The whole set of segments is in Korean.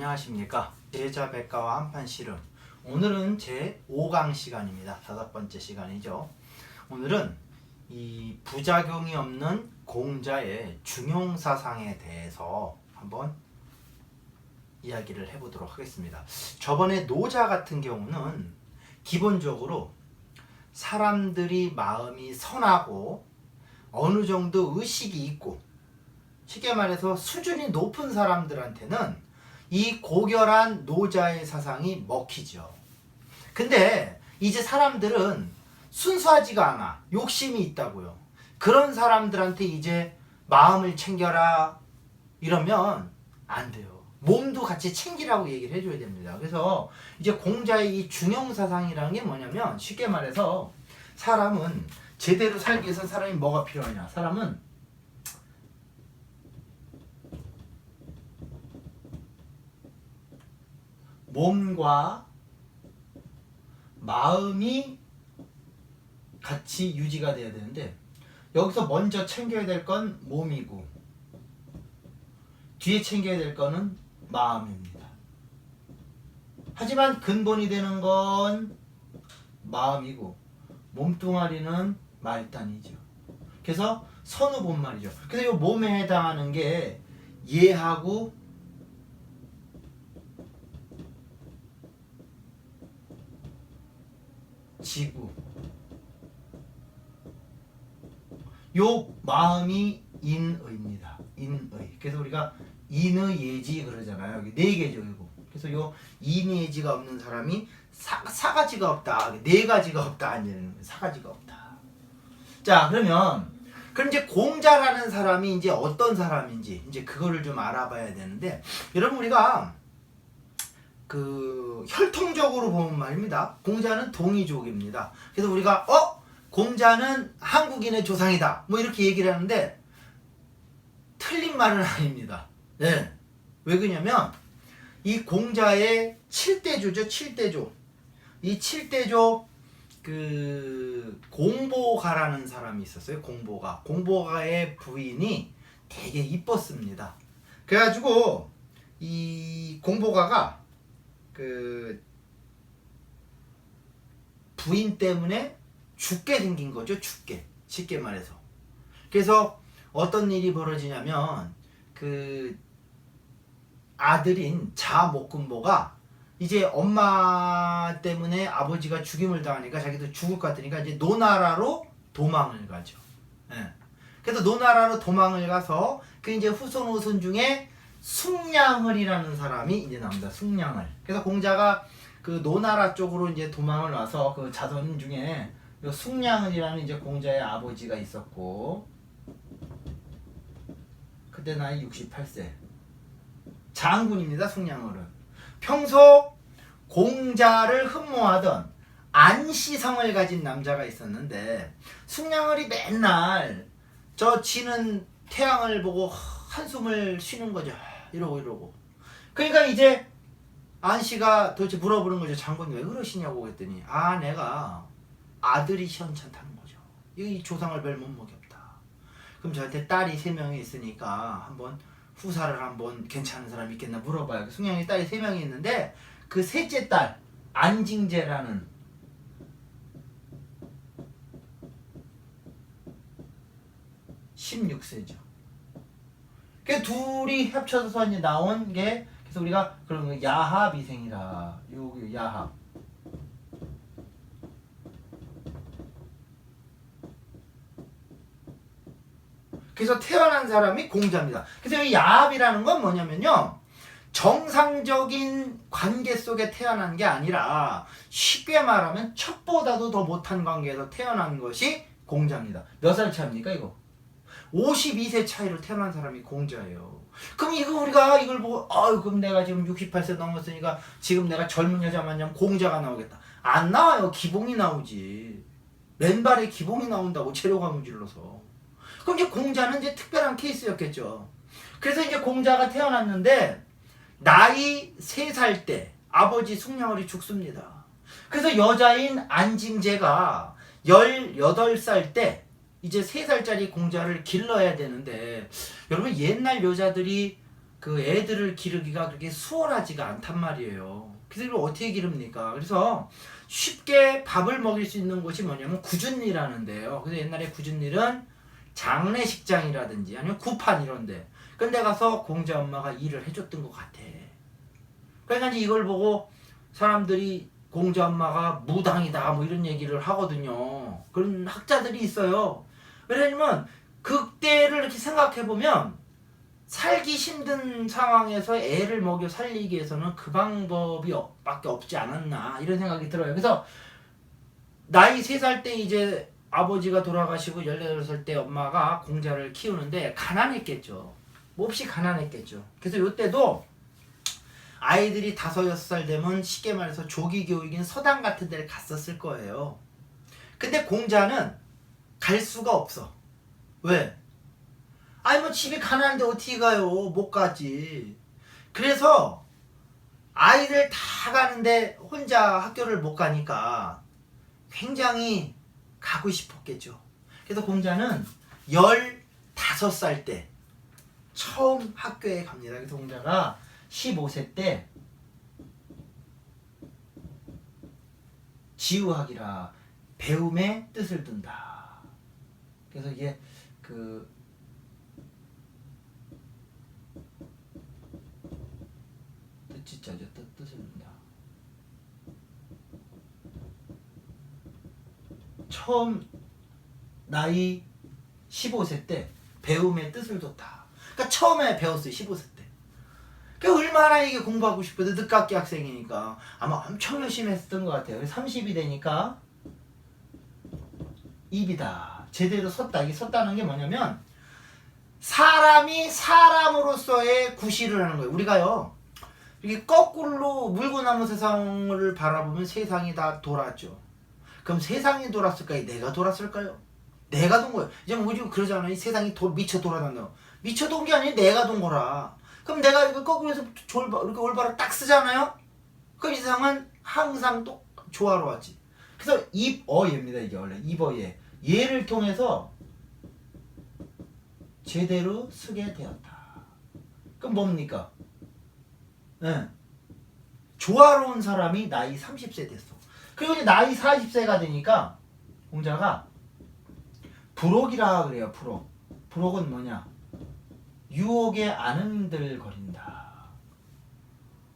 안녕하십니까. 제자백과와 한판 씨름. 오늘은 제 5강 시간입니다. 5번째 시간이죠. 오늘은 이 부작용이 없는 공자의 중용사상에 대해서 한번 이야기를 해보도록 하겠습니다. 저번에 노자 같은 경우는 기본적으로 사람들이 마음이 선하고 어느 정도 의식이 있고, 쉽게 말해서 수준이 높은 사람들한테는 이 고결한 노자의 사상이 먹히죠. 근데 이제 사람들은 순수하지가 않아. 욕심이 있다고요. 그런 사람들한테 이제 마음을 챙겨라 이러면 안 돼요. 몸도 같이 챙기라고 얘기를 해줘야 됩니다. 그래서 이제 공자의 이 중용사상이라는 게 뭐냐면, 쉽게 말해서 사람은 제대로 살기 위해서 사람이 뭐가 필요하냐. 사람은 몸과 마음이 같이 유지가 돼야 되는데, 여기서 먼저 챙겨야 될 건 몸이고 뒤에 챙겨야 될 거는 마음입니다. 하지만 근본이 되는 건 마음이고 몸뚱아리는 말단이죠. 그래서 선우본말이죠. 그래서 이 몸에 해당하는 게 예하고 지구, 요 마음이 인의입니다. 인의. 그래서 우리가 인의예지 그러잖아요. 여기 네 개죠, 이거. 그래서 요 인의예지가 없는 사람이 사가지가 없다. 네 가지가 없다. 아니면 사가지가 없다. 자, 그럼 이제 공자라는 사람이 이제 어떤 사람인지 이제 그거를 좀 알아봐야 되는데, 여러분 우리가 혈통적으로 보면 말입니다. 공자는 동이족입니다. 그래서 우리가 공자는 한국인의 조상이다 뭐 이렇게 얘기를 하는데 틀린 말은 아닙니다. 네. 왜 그러냐면 이 공자의 7대조죠. 7대조. 이 7대조 공보가라는 사람이 있었어요. 공보가의 부인이 되게 이뻤습니다. 그래가지고 이 공보가가 부인 때문에 죽게 생긴 거죠. 죽게. 쉽게 말해서. 그래서 어떤 일이 벌어지냐면 아들인 자목금보가 이제 엄마 때문에 아버지가 죽임을 당하니까 자기도 죽을 것 같으니까 이제 노나라로 도망을 가죠. 예. 그래서 노나라로 도망을 가서 이제 후손 중에 숭냥을이라는 사람이 이제 나옵니다. 숭냥을. 그래서 공자가 노나라 쪽으로 이제 도망을 와서 자손 중에 숭냥을이라는 이제 공자의 아버지가 있었고, 그때 나이 68세. 장군입니다. 숭냥을은. 평소 공자를 흠모하던 안시성을 가진 남자가 있었는데, 숭냥을이 맨날 지는 태양을 보고 한숨을 쉬는 거죠. 이러고. 그러니까 이제 안씨가 도대체 물어보는 거죠. 장군님 왜 그러시냐고 했더니, 내가 아들이 시원찮다는 거죠. 이 조상을 별 못먹이 없다. 그럼 저한테 딸이 3명이 있으니까 한번 후사를 한번 괜찮은 사람 있겠나 물어봐요. 숭냥이 딸이 3명이 있는데 그 셋째 딸 안징제라는 16세죠. 그 둘이 합쳐서 이제 나온 게, 그래서 우리가 그런 거 야합이생이라. 요 야합. 그래서 태어난 사람이 공자입니다. 그래서 이 야합이라는 건 뭐냐면요, 정상적인 관계 속에 태어난 게 아니라 쉽게 말하면 첩보다도 더 못한 관계에서 태어난 것이 공자입니다. 몇 살 차입니까 이거? 52세 차이로 태어난 사람이 공자예요. 그럼 우리가 이걸 보고 그럼 내가 지금 68세 넘었으니까 지금 내가 젊은 여자 만나면 공자가 나오겠다. 안 나와요. 기봉이 나오지. 맨발에 기봉이 나온다고 재료가 무질러서. 그럼 이제 공자는 이제 특별한 케이스였겠죠. 그래서 이제 공자가 태어났는데 나이 3살 때 아버지 숭냥을이 죽습니다. 그래서 여자인 안징제가 18살 때 이제 3살짜리 공자를 길러야 되는데, 여러분 옛날 여자들이 그 애들을 기르기가 그렇게 수월하지가 않단 말이에요. 그래서 이걸 어떻게 기릅니까? 그래서 쉽게 밥을 먹일 수 있는 곳이 뭐냐면 구준리라는 데요. 그래서 옛날에 구준리는 장례식장이라든지 아니면 구판 이런 데. 그런 데 가서 공자 엄마가 일을 해줬던 것 같아. 그러니까 이제 이걸 보고 사람들이 공자 엄마가 무당이다 뭐 이런 얘기를 하거든요. 그런 학자들이 있어요. 왜냐면 그때를 이렇게 생각해보면 살기 힘든 상황에서 애를 먹여 살리기 위해서는 그 방법이 밖에 없지 않았나 이런 생각이 들어요. 그래서 나이 3살 때 이제 아버지가 돌아가시고 18살 때 엄마가 공자를 키우는데 가난했겠죠. 몹시 가난했겠죠. 그래서 이때도 아이들이 5, 6살 되면 쉽게 말해서 조기 교육인 서당 같은 데를 갔었을 거예요. 근데 공자는 갈 수가 없어. 왜? 아니 뭐 집이 가난한데 어떻게 가요? 못 가지. 그래서 아이들 다 가는데 혼자 학교를 못 가니까 굉장히 가고 싶었겠죠. 그래서 공자는 15살 때 처음 학교에 갑니다. 그래서 공자가 15세 때 지우학이라 배움의 뜻을 둔다. 그래서 이게 그 뜻자죠. 뜻을 둔다. 처음 나이 15세 때 배움의 뜻을 뒀다. 그러니까 처음에 배웠어요. 15세 때. 그 얼마나 이게 공부하고 싶어도 늦깎이 학생이니까 아마 엄청 열심히 했던 것 같아요. 30이 되니까 입이다. 제대로 섰다. 이게 섰다는 게 뭐냐면 사람이 사람으로서의 구실을 하는 거예요. 우리가요. 이게 거꾸로 물고나무 세상을 바라보면 세상이 다 돌았죠. 그럼 세상이 돌았을까요? 내가 돌았을까요? 내가 돈 거예요. 이제 뭐 지금 그러잖아요. 세상이 미쳐 돌아간다고. 미쳐 돈 게 아니라 내가 돈 거라. 그럼 내가 이거 거꾸로 해서 이렇게 올바로 딱 쓰잖아요? 그럼 이 세상은 항상 또 조화로웠지. 그래서 입어예입니다. 이게 원래 입어예. 예를 통해서 제대로 쓰게 되었다. 그럼 뭡니까? 네. 조화로운 사람이 나이 30세 됐어. 그리고 이제 나이 40세가 되니까 공자가 불옥이라 그래요. 불옥. 불옥은 뭐냐? 유혹에 안 흔들거린다.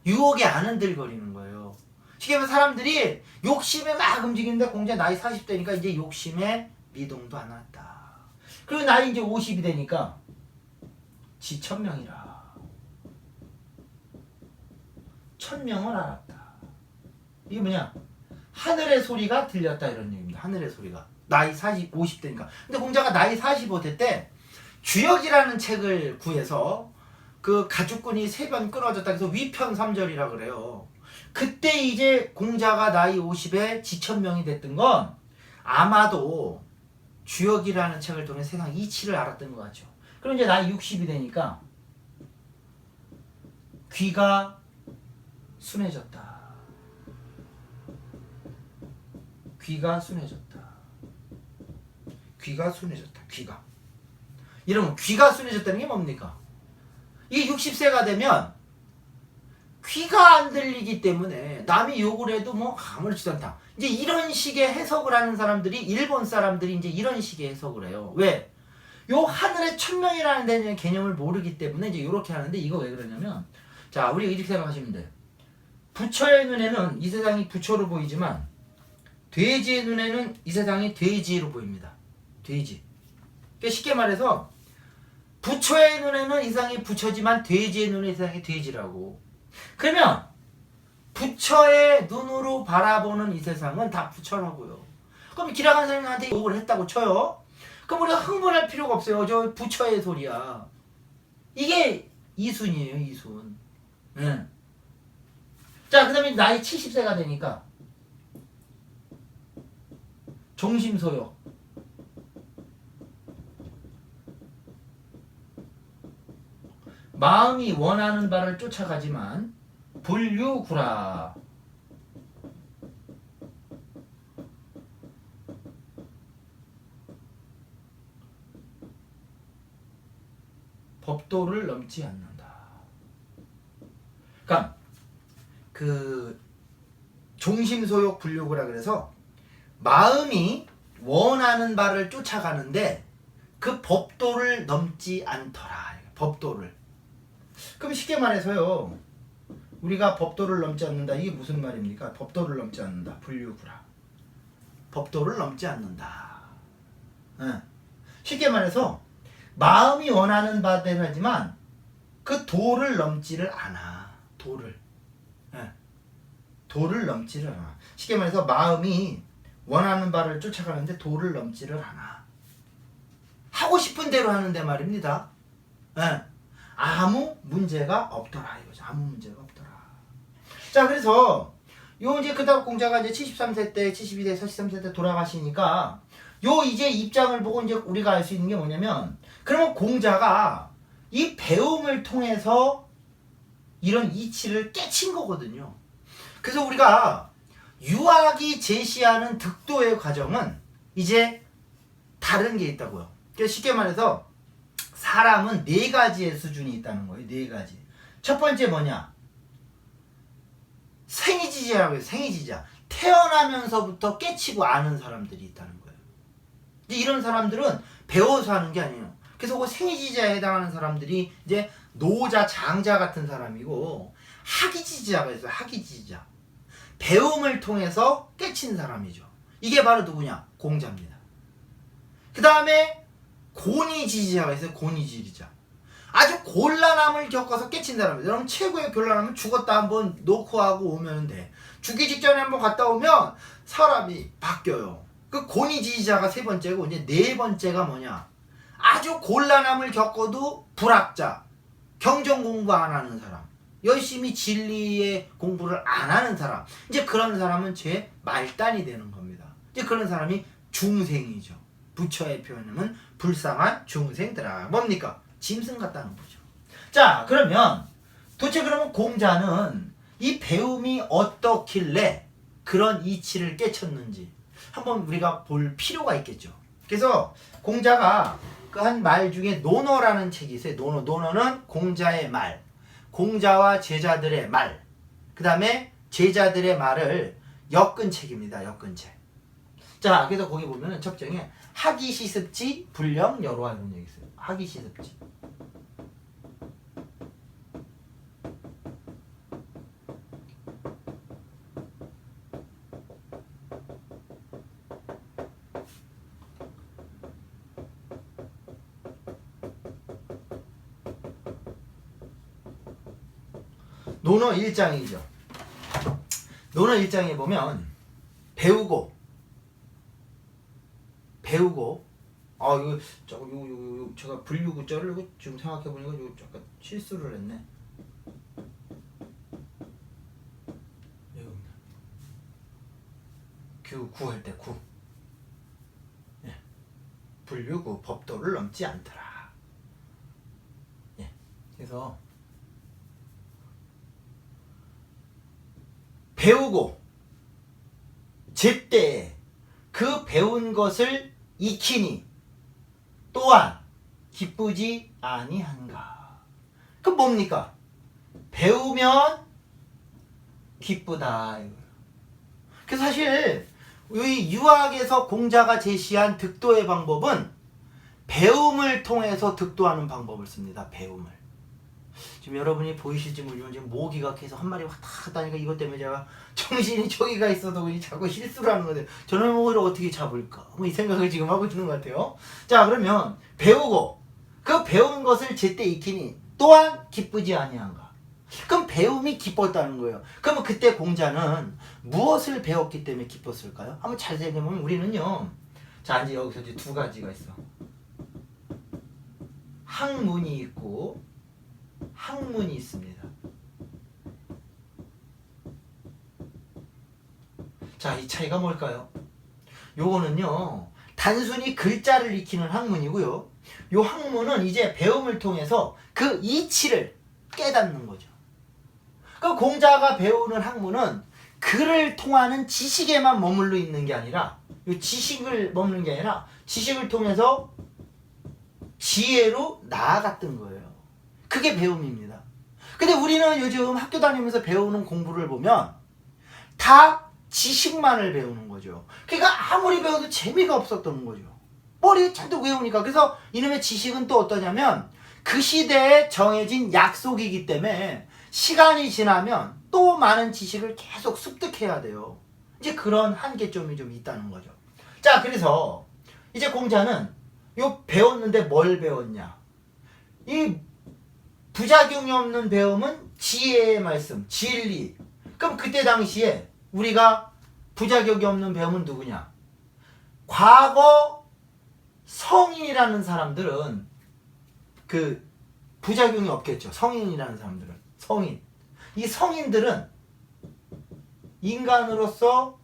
유혹에 안 흔들거리는 거예요. 쉽게 말하면 사람들이 욕심에 막 움직이는데 공자 나이 40대니까 이제 욕심에 미동도 안 왔다. 그리고 나이 이제 50이 되니까 지천명이라. 천명을 알았다. 이게 뭐냐? 하늘의 소리가 들렸다 이런 얘기입니다. 하늘의 소리가. 나이 50대니까. 근데 공자가 나이 45대 때 주역이라는 책을 구해서 그 가죽끈이 3번 끊어졌다 해서 위편 3절이라 그래요. 그때 이제 공자가 나이 50에 지천명이 됐던 건 아마도 주역이라는 책을 통해 세상 이치를 알았던 것 같죠. 그럼 이제 나이 60이 되니까 귀가 순해졌다. 귀가 순해졌다. 귀가 순해졌다. 귀가. 이러면 귀가 순해졌다는 게 뭡니까? 이게 60세가 되면 귀가 안 들리기 때문에 남이 욕을 해도 뭐 아무렇지도 않다. 이제 이런 식의 해석을 하는 사람들이 일본 사람들이 이제 이런 식의 해석을 해요. 왜? 요 하늘의 천명이라는 데는 개념을 모르기 때문에 이제 이렇게 하는데 이거 왜 그러냐면 자, 우리 이렇게 생각하시면 돼요. 부처의 눈에는 이 세상이 부처로 보이지만 돼지의 눈에는 이 세상이 돼지로 보입니다. 돼지. 그러니까 쉽게 말해서 부처의 눈에는 이 세상이 부처지만 돼지의 눈에 이 세상이 돼지라고. 그러면 부처의 눈으로 바라보는 이 세상은 다 부처라고요. 그럼 기라간 사람한테 욕을 했다고 쳐요. 그럼 우리가 흥분할 필요가 없어요. 저 부처의 소리야. 이게 이순이에요. 이순. 네. 자, 그 다음에 나이 70세가 되니까 종심소욕. 마음이 원하는 바를 쫓아가지만 불유구라. 법도를 넘지 않는다. 그 종심소욕 불욕이라 그래서 마음이 원하는 바를 쫓아가는데 그 법도를 넘지 않더라. 법도를. 그럼 쉽게 말해서요. 우리가 법도를 넘지 않는다. 이게 무슨 말입니까? 법도를 넘지 않는다. 불유구라. 법도를 넘지 않는다. 쉽게 말해서 마음이 원하는 바대로 하지만 그 도를 넘지를 않아. 도를 넘지를 않아. 쉽게 말해서 마음이 원하는 바를 쫓아가는데 도를 넘지를 않아. 하고 싶은 대로 하는데 말입니다. 아무 문제가 없더라 이거죠. 아무 문제가 없더라. 자, 그래서 요 이제 그다음 공자가 이제 73세 때, 72세, 43세 때 돌아가시니까 요 이제 입장을 보고 이제 우리가 알 수 있는 게 뭐냐면, 그러면 공자가 이 배움을 통해서 이런 이치를 깨친 거거든요. 그래서 우리가 유학이 제시하는 득도의 과정은 이제 다른 게 있다고요. 그러니까 쉽게 말해서 사람은 4가지의 수준이 있다는 거예요. 4가지. 첫 번째 뭐냐? 생이지자라고 해요. 생이지자. 태어나면서부터 깨치고 아는 사람들이 있다는 거예요. 이제 이런 사람들은 배워서 하는 게 아니에요. 그래서 그 생이지자에 해당하는 사람들이 이제 노자, 장자 같은 사람이고, 학이지자가 있어요. 학이지자. 배움을 통해서 깨친 사람이죠. 이게 바로 누구냐? 공자입니다. 그 다음에 곤이지자가 있어요. 곤이지자. 아주 곤란함을 겪어서 깨친 사람이에요. 여러분 최고의 곤란함은 죽었다 한번 놓고 하고 오면 돼. 죽기 직전에 한번 갔다 오면 사람이 바뀌어요. 그 곤이지자가 3번째고, 이제 4번째가 뭐냐? 아주 곤란함을 겪어도 불학자, 경전 공부 안 하는 사람, 열심히 진리의 공부를 안 하는 사람, 이제 그런 사람은 제 말단이 되는 겁니다. 이제 그런 사람이 중생이죠. 부처의 표현은 불쌍한 중생들아. 뭡니까? 짐승 같다는 거죠. 자, 그러면 도대체 그러면 공자는 이 배움이 어떻길래 그런 이치를 깨쳤는지 한번 우리가 볼 필요가 있겠죠. 그래서 공자가 그 한 말 중에 논어라는 책이 있어요. 논어는 공자의 말, 공자와 제자들의 말, 그 다음에 제자들의 말을 엮은 책입니다. 엮은 책. 자, 그래서 거기 보면은 첩정에 학이시습지 불령여로하 이런 얘기 있어요. 학이시습지. 논어 1장이죠. 논어 1장에 보면 배우고 이거 제가 불유구자를 이거 지금 생각해 보니까 이거 잠깐 실수를 했네. 구할 때 구. 예. 불유구 법도를 넘지 않더라. 예. 그래서 배우고 제때 그 배운 것을 익히니 또한 기쁘지 아니한가. 그 뭡니까? 배우면 기쁘다. 그래서 사실 이 유학에서 공자가 제시한 득도의 방법은 배움을 통해서 득도하는 방법을 씁니다. 배움을. 지금 여러분이 보이실지 모르지만 지금 모기가 계속 한 마리 왔다 갔다 하니까 이것 때문에 제가 정신이 저기가 있어도 자꾸 실수를 하는 거예요. 저는 모기를 어떻게 잡을까? 뭐 이 생각을 지금 하고 있는 것 같아요. 자, 그러면 배우고 그 배운 것을 제때 익히니 또한 기쁘지 아니한가? 그럼 배움이 기뻤다는 거예요. 그러면 그때 공자는 무엇을 배웠기 때문에 기뻤을까요? 한번 잘 생각해보면 우리는요. 자, 이제 여기서 이제 2가지가 있어. 학문이 있고 학문이 있습니다. 자, 이 차이가 뭘까요? 요거는요, 단순히 글자를 익히는 학문이고요. 요 학문은 이제 배움을 통해서 그 이치를 깨닫는 거죠. 그 공자가 배우는 학문은 글을 통하는 지식에만 머물러 있는 게 아니라, 요 지식을 머무는 게 아니라 지식을 통해서 지혜로 나아갔던 거예요. 그게 배움입니다. 근데 우리는 요즘 학교 다니면서 배우는 공부를 보면 다 지식만을 배우는 거죠. 그러니까 아무리 배워도 재미가 없었던 거죠. 머리에 잔뜩 외우니까. 그래서 이놈의 지식은 또 어떠냐면 그 시대에 정해진 약속이기 때문에 시간이 지나면 또 많은 지식을 계속 습득해야 돼요. 이제 그런 한계점이 좀 있다는 거죠. 자, 그래서 이제 공자는 요 배웠는데 뭘 배웠냐? 이 부작용이 없는 배움은 지혜의 말씀, 진리. 그럼 그때 당시에 우리가 부작용이 없는 배움은 누구냐? 과거 성인이라는 사람들은 그 부작용이 없겠죠. 성인이라는 사람들은. 성인. 이 성인들은 인간으로서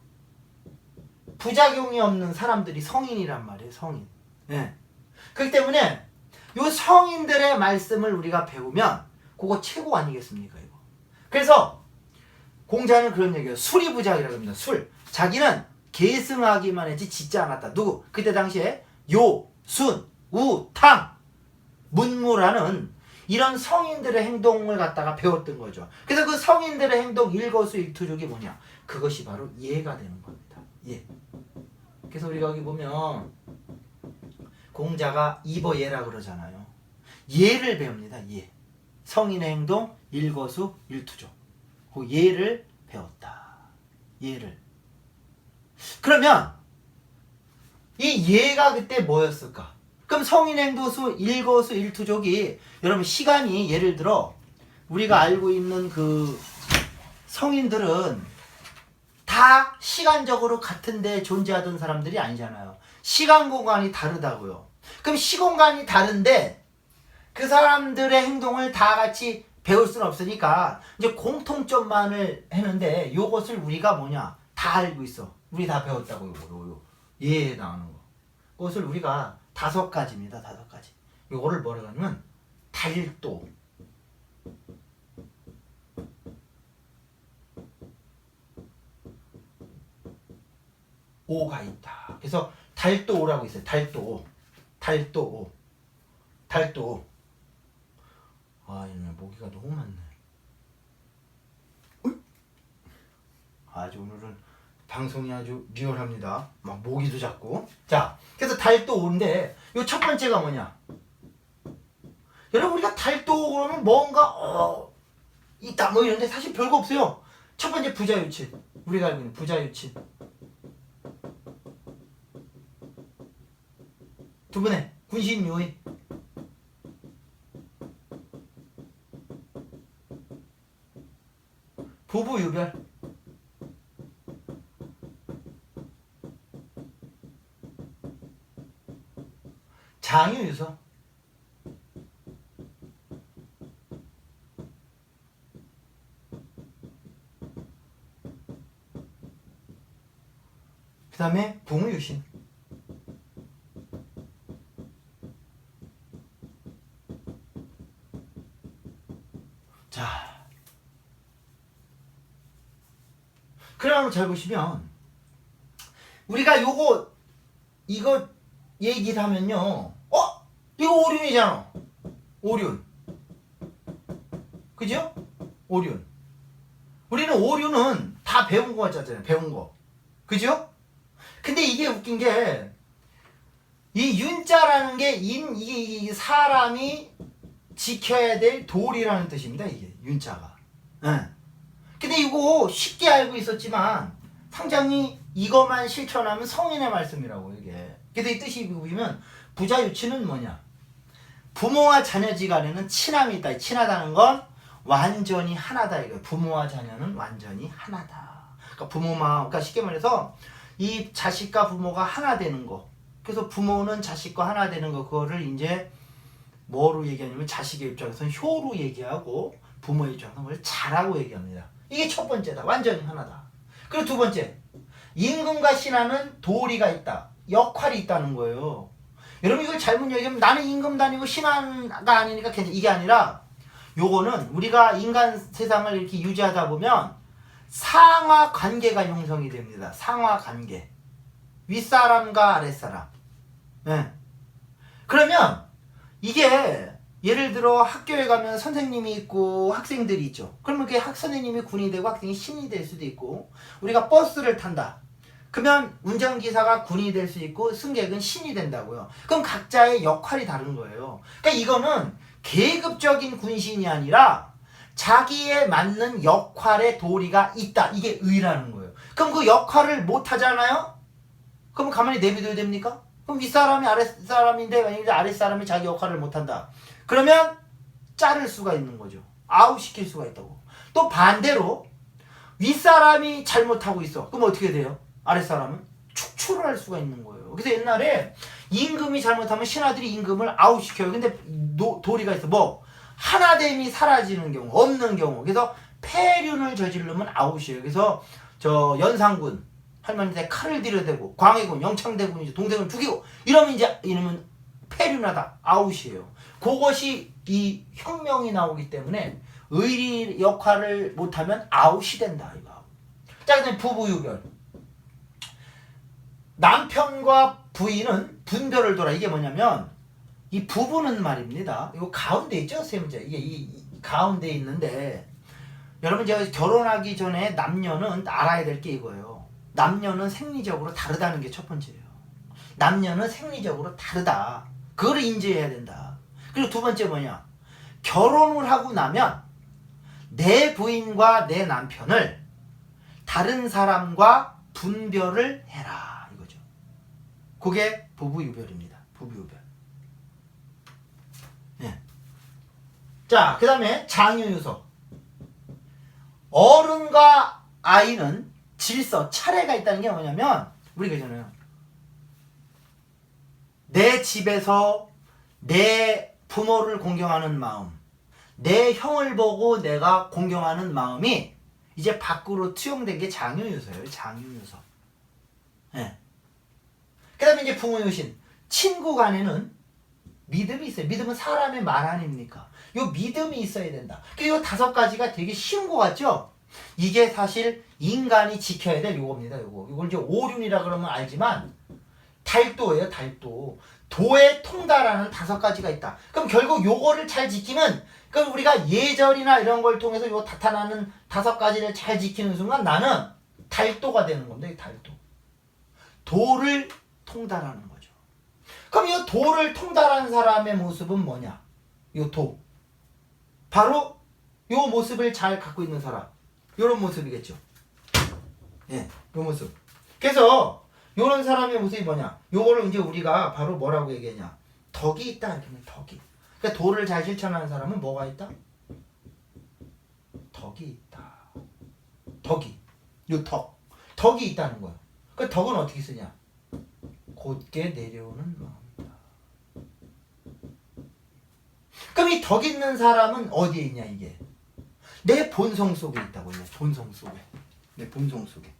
부작용이 없는 사람들이 성인이란 말이에요. 성인. 예. 그렇기 때문에 요 성인들의 말씀을 우리가 배우면 그거 최고 아니겠습니까? 이거. 그래서 공자는 그런 얘기예요. 술이부작이라고 합니다. 술. 자기는 계승하기만 했지 짓지 않았다. 누구? 그때 당시에 요, 순, 우, 탕, 문무라는 이런 성인들의 행동을 갖다가 배웠던 거죠. 그래서 그 성인들의 행동 일거수일투족이 뭐냐? 그것이 바로 예가 되는 겁니다. 예. 그래서 우리가 여기 보면 공자가 이버예라 그러잖아요. 예를 배웁니다. 예. 성인의 행동 일거수일투족. 그 예를 배웠다. 예를. 그러면 이 예가 그때 뭐였을까? 그럼 성인의 행동 일거수일투족이 여러분 시간이 예를 들어 우리가 알고 있는 그 성인들은 다 시간적으로 같은 데 존재하던 사람들이 아니잖아요. 시간 공간이 다르다고요. 그럼 시공간이 다른데 그 사람들의 행동을 다 같이 배울 수는 없으니까 이제 공통점만을 했는데 요것을 우리가 뭐냐 다 알고 있어. 우리 다 배웠다고 요거 예에 나오는 거. 그것을 우리가 5가지입니다. 5가지. 요거를 뭐라고 하냐면 달도. 오가 있다. 그래서 달도오라고 있어요. 달도오. 달도오. 달도오. 아, 이놈의 모기가 너무 많네. 아주 오늘은 방송이 아주 리얼합니다. 막 모기도 잡고. 자, 그래서 달도오인데 요 첫 번째가 뭐냐? 여러분 우리가 달도오 그러면 뭔가 있다 뭐 이런데 사실 별거 없어요. 첫 번째 부자유치. 우리가 알고 있는 부자유치. 두 번째 군신유의. 부부유별. 장유유서. 그 다음에 부무유신. 자, 그럼 잘 보시면 우리가 이거 얘기를 하면요, 이거 오륜이잖아. 오륜. 그죠? 오륜. 우리는 오륜은 다 배운 거 같잖아요. 배운 거. 그죠? 근데 이게 웃긴 게 이 윤자라는 게 이 사람이 지켜야 될 도리라는 뜻입니다. 이게 윤자가. 네. 근데 이거 쉽게 알고 있었지만 상당히 이것만 실천하면 성인의 말씀이라고 이게. 그래서 이 뜻이 보면 부자유치는 뭐냐? 부모와 자녀지간에는 친함이 있다. 친하다는 건 완전히 하나다 이거. 부모와 자녀는 완전히 하나다. 그러니까 그러니까 쉽게 말해서 이 자식과 부모가 하나 되는 거. 그래서 부모는 자식과 하나 되는 거. 그거를 이제 뭐로 얘기하냐면 자식의 입장에서는 효로 얘기하고 부모의 입장에서는 그걸 잘하고 얘기합니다. 이게 첫 번째다. 완전히 하나다. 그리고 두 번째, 임금과 신하는 도리가 있다. 역할이 있다는 거예요. 여러분 이걸 잘못 얘기하면 나는 임금도 아니고 신하가 아니니까 괜찮아. 이게 아니라 요거는 우리가 인간 세상을 이렇게 유지하다 보면 상하 관계가 형성이 됩니다. 상하 관계. 윗사람과 아랫사람. 네. 그러면 이게 예를 들어 학교에 가면 선생님이 있고 학생들이 있죠. 그러면 그 선생님이 군이 되고 학생이 신이 될 수도 있고, 우리가 버스를 탄다. 그러면 운전기사가 군이 될 수 있고 승객은 신이 된다고요. 그럼 각자의 역할이 다른 거예요. 그러니까 이거는 계급적인 군신이 아니라 자기에 맞는 역할의 도리가 있다. 이게 의라는 거예요. 그럼 그 역할을 못 하잖아요? 그럼 가만히 내비둬야 됩니까? 그럼 윗사람이 아랫사람인데 만약에 아랫사람이 자기 역할을 못 한다. 그러면 자를 수가 있는 거죠. 아웃시킬 수가 있다고. 또 반대로 윗사람이 잘못하고 있어. 그럼 어떻게 돼요? 아랫사람은 축출을 할 수가 있는 거예요. 그래서 옛날에 임금이 잘못하면 신하들이 임금을 아웃시켜요. 근데 도리가 있어. 뭐? 하나됨이 사라지는 경우, 없는 경우. 그래서 폐륜을 저지르면 아웃이에요. 그래서 저 연산군 할머니한테 칼을 들여대고 광해군, 영창대군 이제 동생을 죽이고 이러면 폐륜하다, 아웃이에요. 그것이 이 혁명이 나오기 때문에 의리 역할을 못하면 아웃이 된다 이거. 자, 그다음에 부부유별. 남편과 부인은 분별을 둬라. 이게 뭐냐면 이 부부는 말입니다. 이거 가운데 있죠, 세문제. 이게 이 가운데 있는데 여러분 제가 결혼하기 전에 남녀는 알아야 될 게 이거예요. 남녀는 생리적으로 다르다는 게 첫 번째예요. 남녀는 생리적으로 다르다. 그걸 인지해야 된다. 그리고 두 번째 뭐냐? 결혼을 하고 나면 내 부인과 내 남편을 다른 사람과 분별을 해라 이거죠. 그게 부부유별입니다. 부부유별. 네. 자, 그 다음에 장유유서. 어른과 아이는 질서, 차례가 있다는 게 뭐냐면 우리가 있잖아요. 내 집에서 내 부모를 공경하는 마음, 내 형을 보고 내가 공경하는 마음이 이제 밖으로 투영된 게 장유유서예요. 장유유서. 네. 그 다음에 이제 부모유신. 친구 간에는 믿음이 있어요. 믿음은 사람의 말 아닙니까? 요 믿음이 있어야 된다. 요 5가지가 되게 쉬운 것 같죠? 이게 사실 인간이 지켜야 될 요겁니다. 요걸 이제 오륜이라 그러면 알지만 달도예요. 달도. 도에 통달하는 5가지가 있다. 그럼 결국 요거를 잘 지키면, 그럼 우리가 예절이나 이런 걸 통해서 요 나타나는 5가지를 잘 지키는 순간 나는 달도가 되는 겁니다. 이 달도. 도를 통달하는 거죠. 그럼 이 도를 통달한 사람의 모습은 뭐냐? 요 도. 바로 요 모습을 잘 갖고 있는 사람. 요런 모습이겠죠. 예, 요 모습. 그래서 요런 사람의 모습이 뭐냐? 요거를 이제 우리가 바로 뭐라고 얘기하냐? 덕이 있다. 이렇게 하면 덕이. 그러니까 도를 잘 실천하는 사람은 뭐가 있다? 덕이 있다. 덕이. 요 덕. 덕이 있다는 거야. 그 덕은 어떻게 쓰냐? 곧게 내려오는 마음이다. 그럼 이 덕 있는 사람은 어디에 있냐 이게? 내 본성 속에 있다고. 내 본성 속에. 내 본성 속에.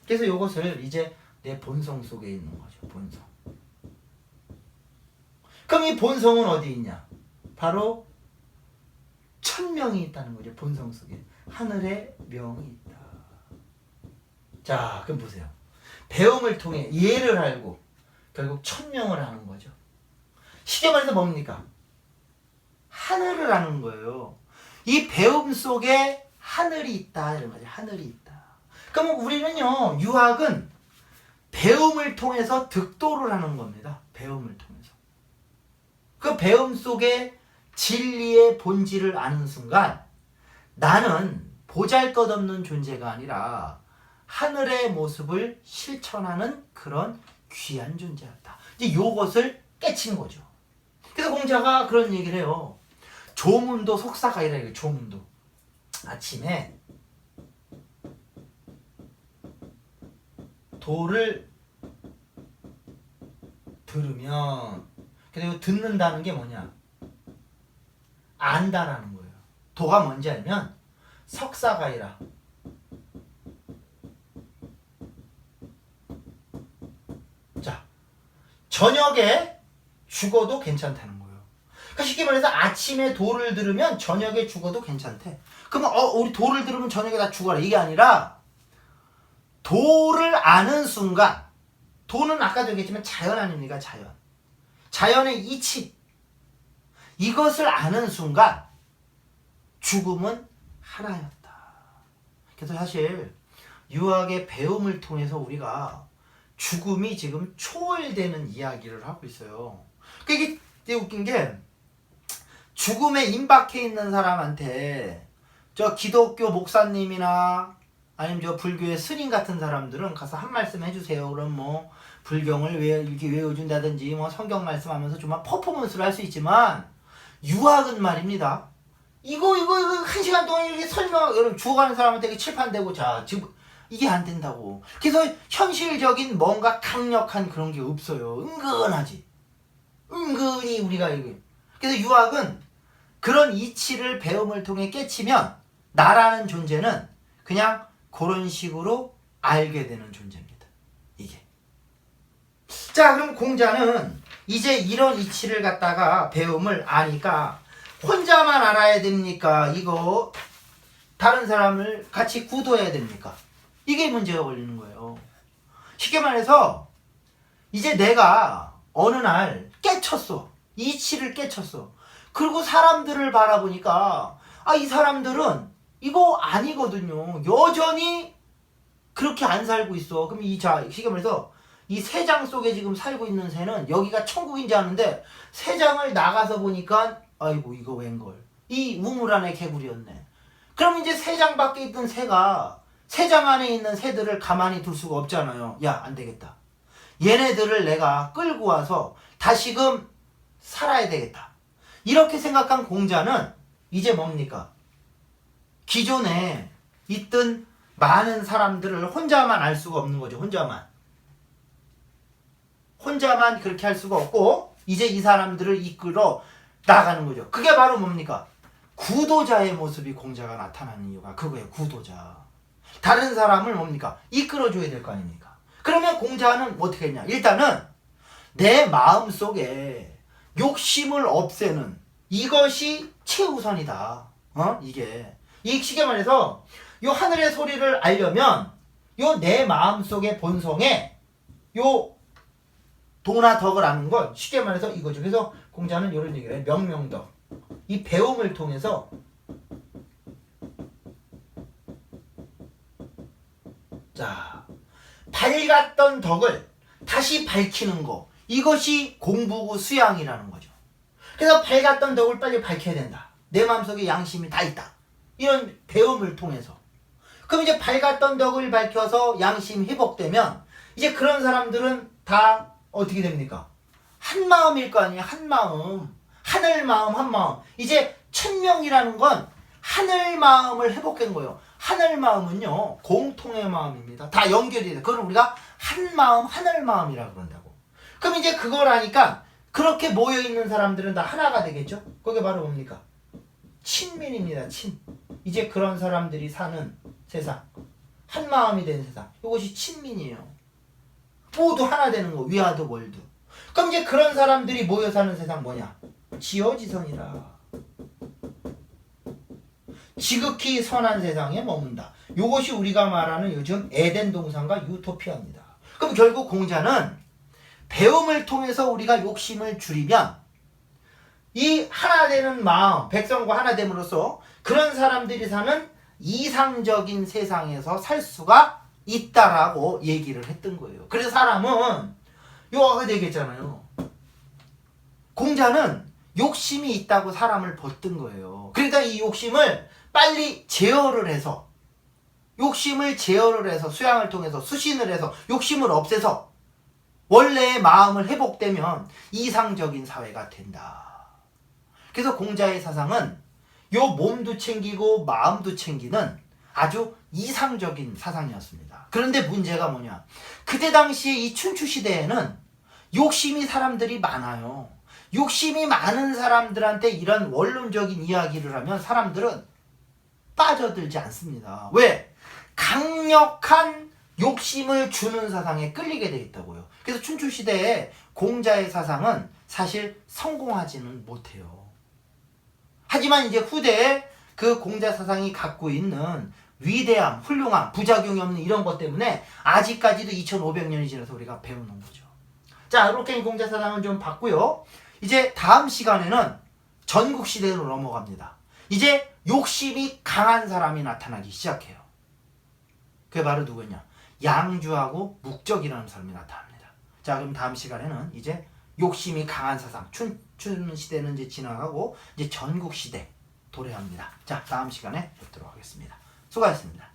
그래서 요것을 이제 내 본성 속에 있는 거죠. 본성. 그럼 이 본성은 어디 있냐? 바로 천명이 있다는 거죠. 본성 속에. 하늘에 명이 있다. 자, 그럼 보세요. 배움을 통해 예를 알고 결국 천명을 하는 거죠. 쉽게 말해서 뭡니까? 하늘을 아는 거예요. 이 배움 속에 하늘이 있다 이런 거죠. 하늘이 있다. 그럼 우리는요, 유학은 배움을 통해서 득도를 하는 겁니다. 배움을 통해서. 그 배움 속에 진리의 본질을 아는 순간 나는 보잘것없는 존재가 아니라 하늘의 모습을 실천하는 그런 귀한 존재였다. 이제 요것을 깨친 거죠. 그래서 공자가 그런 얘기를 해요. 조문도 속사가이라 이래요. 조문도. 아침에 도를 들으면, 그리고 듣는다는 게 뭐냐? 안다라는 거예요. 도가 뭔지 알면 석사가이라. 자, 저녁에 죽어도 괜찮다는 거예요. 그러니까 쉽게 말해서 아침에 도를 들으면 저녁에 죽어도 괜찮대. 그러면 우리 도를 들으면 저녁에 다 죽어라 이게 아니라 도를 아는 순간, 도는 아까도 얘기했지만 자연 아닙니까? 자연. 자연의 이치. 이것을 아는 순간 죽음은 하나였다. 그래서 사실 유학의 배움을 통해서 우리가 죽음이 지금 초월되는 이야기를 하고 있어요. 이게 되게 웃긴 게 죽음에 임박해 있는 사람한테 저 기독교 목사님이나 아니면 저 불교의 스님 같은 사람들은 가서 한 말씀 해주세요. 그럼 뭐 불경을 이렇게 외워준다든지 뭐 성경 말씀하면서 좀 퍼포먼스를 할 수 있지만 유학은 말입니다. 이거 한 시간 동안 이렇게 설명 여러분 죽어가는 사람한테 칠판 대고 자 지금 이게 안 된다고. 그래서 현실적인 뭔가 강력한 그런 게 없어요. 은근하지. 은근히 우리가 이게. 그래서 유학은 그런 이치를 배움을 통해 깨치면 나라는 존재는 그냥 그런 식으로 알게 되는 존재입니다. 이게. 자, 그럼 공자는 이제 이런 이치를 갖다가 배움을 아니까 혼자만 알아야 됩니까? 이거 다른 사람을 같이 구도해야 됩니까? 이게 문제가 걸리는 거예요. 쉽게 말해서 이제 내가 어느 날 깨쳤어. 이치를 깨쳤어. 그리고 사람들을 바라보니까 이 사람들은 이거 아니거든요. 여전히 그렇게 안 살고 있어. 그럼 쉽게 말해서 이 새 장 속에 지금 살고 있는 새는 여기가 천국인지 아는데 새 장을 나가서 보니까 아이고 이거 웬걸. 이 우물 안에 개구리였네. 그럼 이제 새 장 밖에 있던 새가 새 장 안에 있는 새들을 가만히 둘 수가 없잖아요. 야, 안 되겠다. 얘네들을 내가 끌고 와서 다시금 살아야 되겠다. 이렇게 생각한 공자는 이제 뭡니까? 기존에 있던 많은 사람들을 혼자만 알 수가 없는 거죠. 혼자만 그렇게 할 수가 없고 이제 이 사람들을 이끌어 나가는 거죠. 그게 바로 뭡니까? 구도자의 모습이 공자가 나타나는 이유가 그거예요. 구도자. 다른 사람을 뭡니까? 이끌어줘야 될 거 아닙니까? 그러면 공자는 어떻게 했냐? 일단은 내 마음속에 욕심을 없애는 이것이 최우선이다. 이게. 쉽게 말해서 요 하늘의 소리를 알려면 요 내 마음속의 본성에 요 도나 덕을 아는 건 쉽게 말해서 이거죠. 그래서 공자는 이런 얘기를 해요. 명명덕. 이 배움을 통해서 자, 밝았던 덕을 다시 밝히는 거. 이것이 공부고 수양이라는 거죠. 그래서 밝았던 덕을 빨리 밝혀야 된다. 내 마음속에 양심이 다 있다. 이런 배움을 통해서. 그럼 이제 밝았던 덕을 밝혀서 양심 회복되면 이제 그런 사람들은 다 어떻게 됩니까? 한 마음일 거 아니에요. 한 마음. 하늘 마음, 한 마음. 이제 천명이라는 건 하늘 마음을 회복한 거예요. 하늘 마음은요, 공통의 마음입니다. 다 연결이 돼요. 그걸 우리가 한 마음, 하늘 마음이라고 그런다고. 그럼 이제 그걸 하니까 그렇게 모여있는 사람들은 다 하나가 되겠죠? 그게 바로 뭡니까? 친민입니다. 친. 이제 그런 사람들이 사는 세상. 한 마음이 된 세상. 이것이 친민이에요. 모두 하나 되는 거. 위아더 월드. 그럼 이제 그런 사람들이 모여 사는 세상 뭐냐? 지어지선이라. 지극히 선한 세상에 머문다. 이것이 우리가 말하는 요즘 에덴 동산과 유토피아입니다. 그럼 결국 공자는 배움을 통해서 우리가 욕심을 줄이면 이 하나 되는 마음, 백성과 하나 됨으로써 그런 사람들이 사는 이상적인 세상에서 살 수가 있다라고 얘기를 했던 거예요. 그래서 사람은 요하게 되겠잖아요. 공자는 욕심이 있다고 사람을 벗든 거예요. 그러니까 이 욕심을 빨리 제어를 해서 수양을 통해서 수신을 해서 욕심을 없애서 원래의 마음을 회복되면 이상적인 사회가 된다. 그래서 공자의 사상은 요 몸도 챙기고 마음도 챙기는 아주 이상적인 사상이었습니다. 그런데 문제가 뭐냐? 그때 당시에 이 춘추 시대에는 욕심이 사람들이 많아요. 욕심이 많은 사람들한테 이런 원론적인 이야기를 하면 사람들은 빠져들지 않습니다. 왜? 강력한 욕심을 주는 사상에 끌리게 돼 있다고요. 그래서 춘추 시대에 공자의 사상은 사실 성공하지는 못해요. 하지만 이제 후대에 그 공자 사상이 갖고 있는 위대함, 훌륭함, 부작용이 없는 이런 것 때문에 아직까지도 2500년이 지나서 우리가 배우는 거죠. 자, 이렇게 공자 사상은 좀 봤고요. 이제 다음 시간에는 전국 시대로 넘어갑니다. 이제 욕심이 강한 사람이 나타나기 시작해요. 그게 바로 누구냐? 양주하고 묵적이라는 사람이 나타납니다. 자, 그럼 다음 시간에는 이제 욕심이 강한 사상, 춘 시대는 이제 지나가고 이제 전국 시대 도래합니다. 자, 다음 시간에 뵙도록 하겠습니다. 수고하셨습니다.